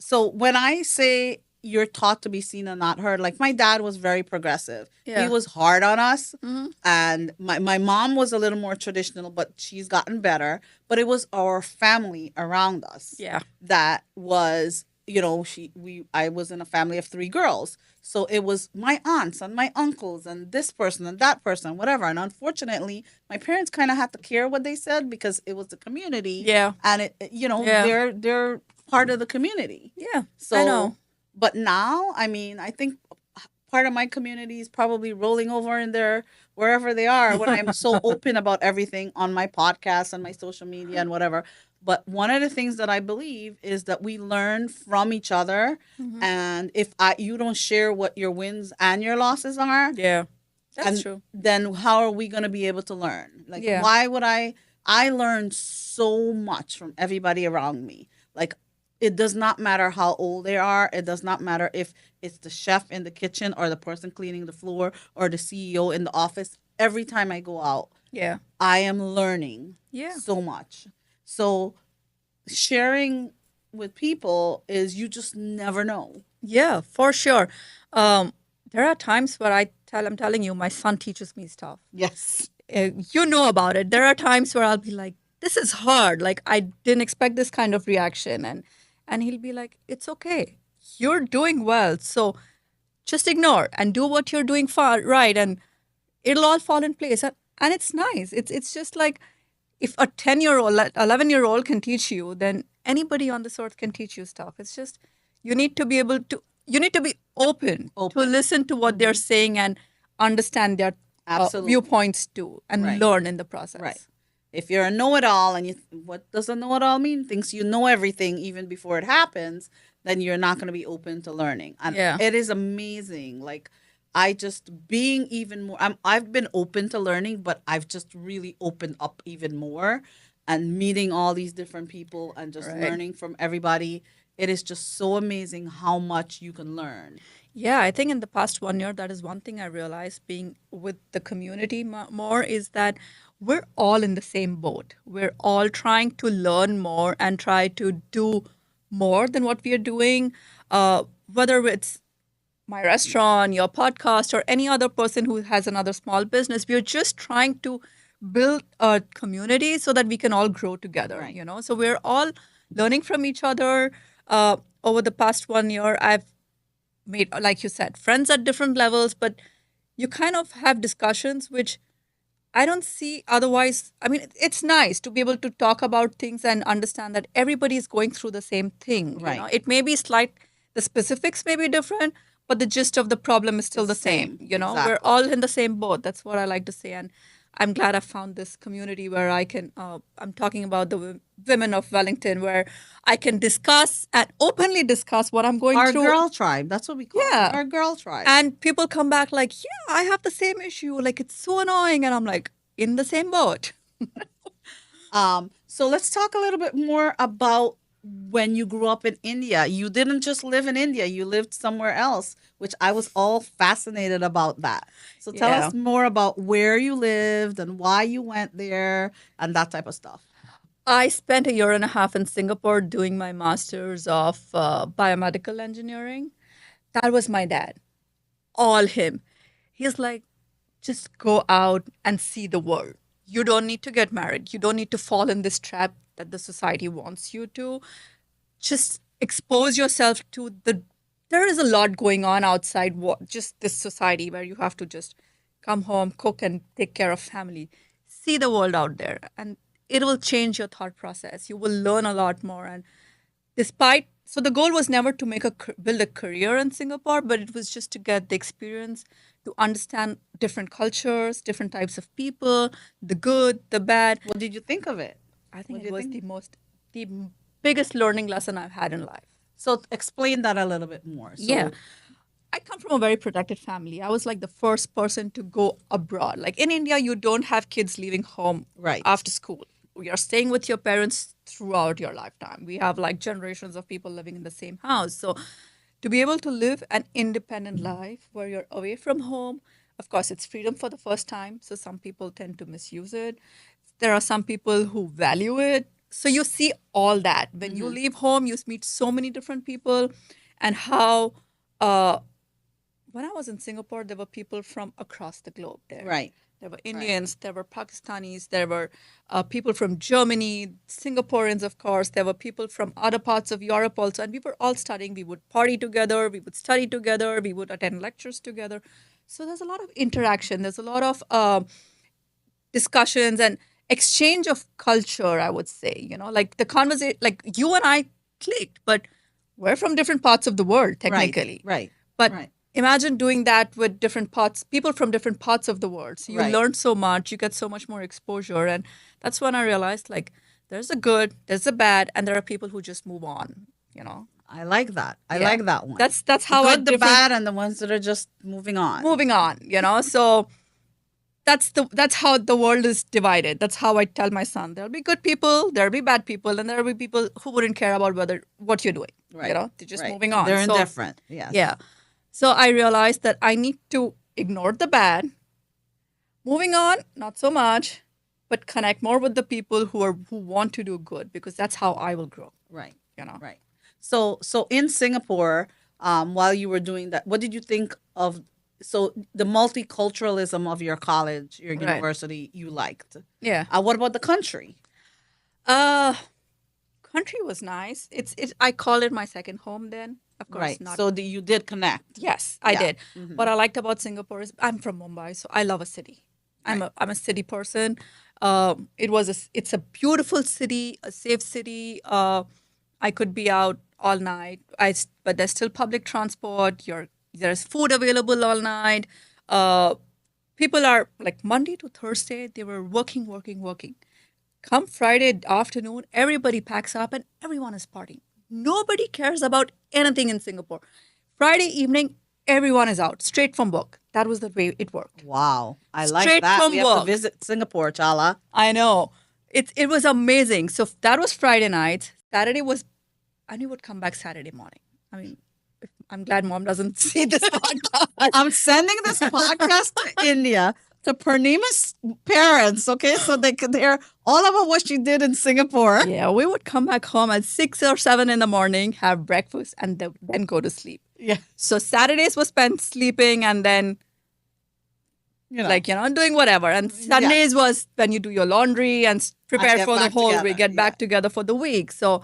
So when I say you're taught to be seen and not heard, like my dad was very progressive. Yeah. He was hard on us. Mm-hmm. And my mom was a little more traditional, but she's gotten better. But it was our family around us Yeah. that was, I was in a family of 3 girls. So it was my aunts and my uncles and this person and that person, whatever. And unfortunately, my parents kind of had to care what they said because it was the community. Yeah. And Yeah. they're part of the community. Yeah. So I know. but now, I mean, I think part of my community is probably rolling over in their wherever they are when I'm so open about everything on my podcast and my social media and whatever. But one of the things that I believe is that we learn from each other. Mm-hmm. And if you don't share what your wins and your losses are, Yeah. That's and true. then how are we going to be able to learn? Like, Yeah. why would I learned so much from everybody around me. Like, it does not matter how old they are. It does not matter if it's the chef in the kitchen or the person cleaning the floor or the CEO in the office. Every time I go out, Yeah. I am learning Yeah. so much. So sharing with people is you just never know. Yeah, for sure. There are times where I'm telling you, my son teaches me stuff. Yes. You know about it. There are times where I'll be like, this is hard. Like, I didn't expect this kind of reaction. And he'll be like, it's okay. You're doing well. So just ignore and do what you're doing right. And it'll all fall in place. And it's nice. It's just like if a 10-year-old, 11-year-old can teach you, then anybody on this earth can teach you stuff. It's just you need to be open to listen to what they're saying and understand their Absolutely. viewpoints too and Right. learn in the process. Right. If you're a know-it-all and what does a know-it-all mean? Thinks you know everything even before it happens, then you're not going to be open to learning. And Yeah. it is amazing. Like, I just being even more. I've been open to learning, but I've just really opened up even more, and meeting all these different people and just Right. learning from everybody. It is just so amazing how much you can learn. Yeah, I think in the past 1 year, that is one thing I realized being with the community more is that we're all in the same boat. We're all trying to learn more and try to do more than what we are doing, whether it's my restaurant, your podcast, or any other person who has another small business. We're just trying to build a community so that we can all grow together, Right. So we're all learning from each other. Over the past 1 year, I've made, like you said, friends at different levels, but you kind of have discussions which I don't see otherwise. I mean, it's nice to be able to talk about things and understand that everybody is going through the same thing. Right. It may be the specifics may be different, but the gist of the problem is still It's the the same. same. We're Exactly. all in the same boat. That's what I like to say. And I'm glad I found this community where I can, I'm talking about the women of Wellington, where I can discuss and openly discuss what I'm going Our through. girl tribe. That's what we call Yeah. it. Our girl tribe. And people come back like, yeah, I have the same issue. Like, it's so annoying. And I'm like, in the same boat. So let's talk a little bit more about when you grew up in India. You didn't just live in India, you lived somewhere else, which I was all fascinated about that. So tell Yeah. us more about where you lived and why you went there and that type of stuff. I spent a year and a half in Singapore doing my master's of biomedical engineering. That was my dad. All him. He's like, just go out and see the world. You don't need to get married. You don't need to fall in this trap that the society wants you to. Just expose yourself to there is a lot going on outside just this society where you have to just come home, cook, and take care of family. See the world out there, and it will change your thought process. You will learn a lot more. And so the goal was never to build a career in Singapore, but it was just to get the experience, to understand different cultures, different types of people, the good, the bad. What did you think of it? I think What do it you was think? the biggest learning lesson I've had in life. So explain that a little bit more. So, Yeah. I come from a very protected family. I was like the first person to go abroad. Like in India, you don't have kids leaving home Right. after school. You are staying with your parents throughout your lifetime. We have like generations of people living in the same house. So to be able to live an independent life where you're away from home, of course, it's freedom for the first time. So some people tend to misuse it. There are some people who value it. so you see all that. When you leave home, you meet so many different people, and how when I was in Singapore, there were people from across the globe there. Right. There were Indians, there were Pakistanis, there were people from Germany, Singaporeans, of course. There were people from other parts of Europe also. And we were all studying. We would party together, we would study together, we would attend lectures together. So there's a lot of interaction. There's a lot of discussions and exchange of culture, I would say. Like the conversation, like you and I clicked, but we're from different parts of the world, technically. Right. But Right. imagine doing that with people from different parts of the world. So you Right. learn so much, you get so much more exposure. And that's when I realized, like, there's a good, there's a bad, and there are people who just move on. I like that. I Yeah. like that one. That's how Good, the bad, and the ones that are just moving on. moving on. So that's how the world is divided. That's how I tell my son, there'll be good people, there'll be bad people, and there'll be people who wouldn't care about what you're doing. Right. They're just Right. moving on. They're So, indifferent. Yes. yeah. So I realized that I need to ignore the bad, moving on, not so much, but connect more with the people who want to do good, because that's how I will grow. Right. Right. So in Singapore, while you were doing that, what did you think of the multiculturalism of your college, your Right. university? You liked. Yeah. What about the country? Country was nice. It's I call it my second home then. Of course, Right. not. So you did connect. Yes, I Yeah. did. Mhm. What I liked about Singapore is I'm from Mumbai, so I love a city. I'm a city person. It's a beautiful city, a safe city. I could be out all night. But there's still public transport. There's food available all night. People are like Monday to Thursday, they were working. Come Friday afternoon, everybody packs up and everyone is partying. Nobody cares about anything in Singapore. Friday evening, everyone is out, straight from work. That was the way it worked. Wow. I like Straight that. from We have to work. visit Singapore, Chala. I know. It was amazing. So that was Friday night. Saturday was, and we would come back Saturday morning. I mean, I'm glad Mom doesn't see this podcast. I'm sending this podcast to India to Purnima's parents, okay? So they could hear all about what she did in Singapore. Yeah, we would come back home at 6 or 7 in the morning, have breakfast, and then go to sleep. Yeah. So Saturdays were spent sleeping and then doing whatever. And Sundays was when you do your laundry and prepare get for the back whole together. week, get Yeah. back together for the week. So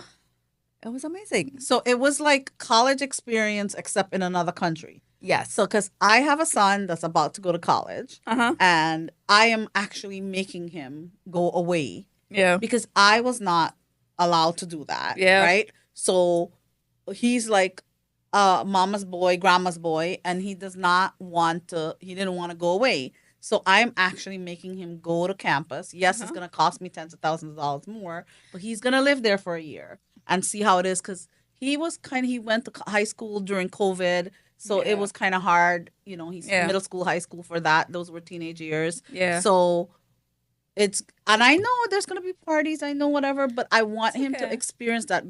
it was amazing. So it was like college experience, except in another country. Yes. So, because I have a son that's about to go to college, Uh-huh. and I am actually making him go away Yeah. because I was not allowed to do that. Yeah. Right. So he's like mama's boy, grandma's boy, and he didn't want to go away. So I'm actually making him go to campus. Yes, it's going to cost me tens of thousands of dollars more, but he's going to live there for a year and see how it is. Because he went to high school during COVID. So Yeah. it was kind of hard. He's Yeah. middle school, high school for that. Those were teenage years. Yeah. So and I know there's going to be parties. I know whatever, but I want him to okay. experience that.